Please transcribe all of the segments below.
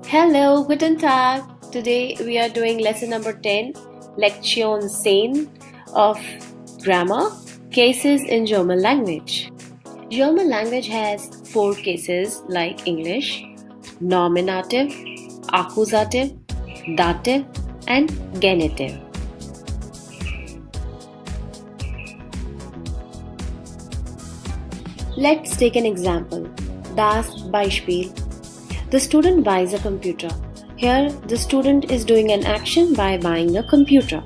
Hello, guten Tag. Today we are doing lesson number 10, Lektion 10 of grammar, cases in German language. German language has 4 cases like English: nominative, accusative, dative, and genitive. Let's take an example. Das Beispiel. The student buys a computer. Here, the student is doing an action by buying a computer.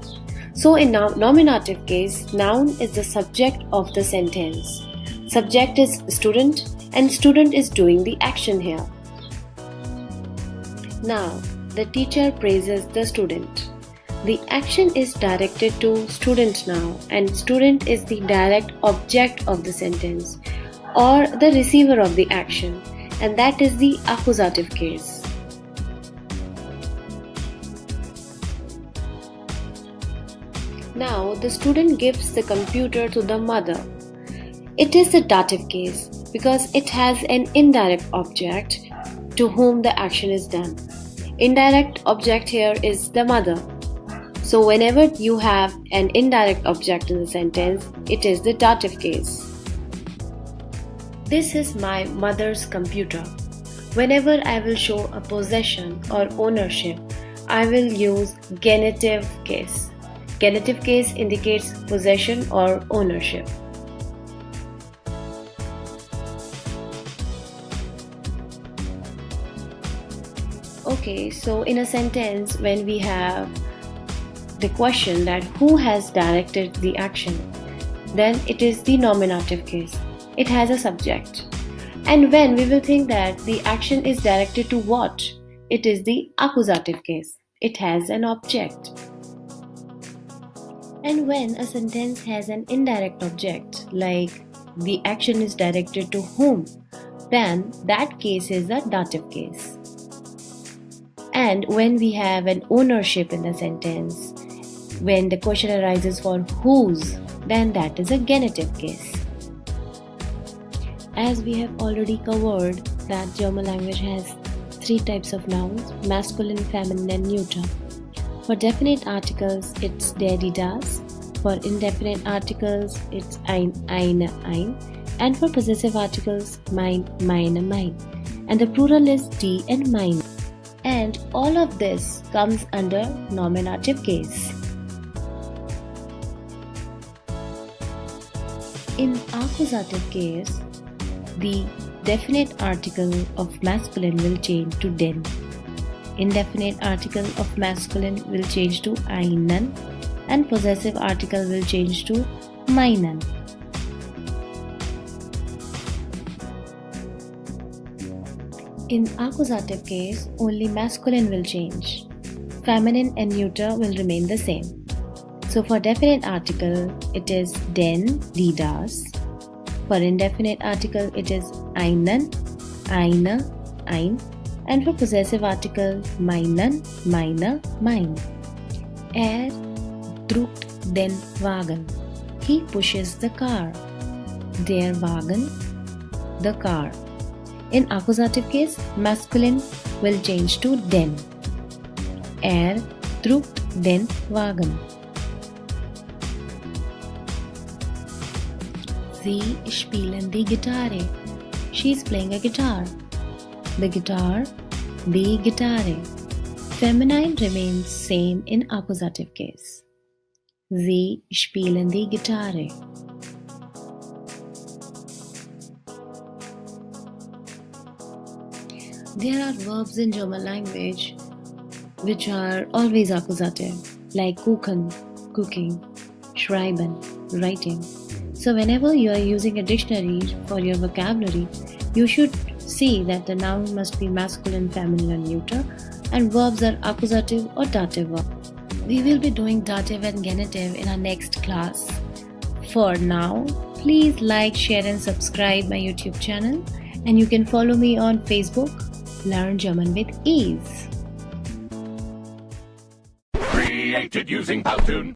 So in nominative case, noun is the subject of the sentence. Subject is student and student is doing the action here. Now, the teacher praises the student. The action is directed to student now, and student is the direct object of the sentence or the receiver of the action, and that is the accusative case. Now, the student gives the computer to the mother. It is the dative case because it has an indirect object to whom the action is done. Indirect object here is the mother. So whenever you have an indirect object in the sentence, it is the dative case. This is my mother's computer. Whenever I will show a possession or ownership, I will use genitive case. Genitive case indicates possession or ownership. Okay, so in a sentence, when we have the question that who has directed the action, then it is the nominative case. It has a subject. And when we will think that the action is directed to what, it is the accusative case. It has an object. And when a sentence has an indirect object, like the action is directed to whom, then that case is a dative case. And when we have an ownership in the sentence, when the question arises for whose, then that is a genitive case. As we have already covered that German language has 3 types of nouns: masculine, feminine, and neuter. For definite articles, it's der, die, das. For indefinite articles, it's ein, ein. And for possessive articles, mein, meine, mein. And the plural is die and meine. And all of this comes under nominative case. In accusative case, the definite article of masculine will change to den. Indefinite article of masculine will change to einen, and possessive article will change to meinen. In accusative case, only masculine will change. Feminine and neuter will remain the same. So for definite article, it is den, die, das. For indefinite article, it is einen, eine, ein. And for possessive article, meinen, meine, mein. Druckt den Wagen. He pushes the car. Der Wagen, the car. In accusative case, masculine will change to den. Druckt den Wagen. Sie spielen die Gitarre. She's playing a guitar. The guitar, die Gitarre. Feminine remains same in accusative case. Sie spielen die Gitarre. There are verbs in German language which are always accusative, like kuchen, cooking, schreiben, writing. So whenever you are using a dictionary for your vocabulary, you should see that the noun must be masculine, feminine, and neuter, and verbs are accusative or dative verbs. We will be doing dative and genitive in our next class. For now, please like, share, and subscribe my YouTube channel, and you can follow me on Facebook, Learn German with Ease. Created using Powtoon.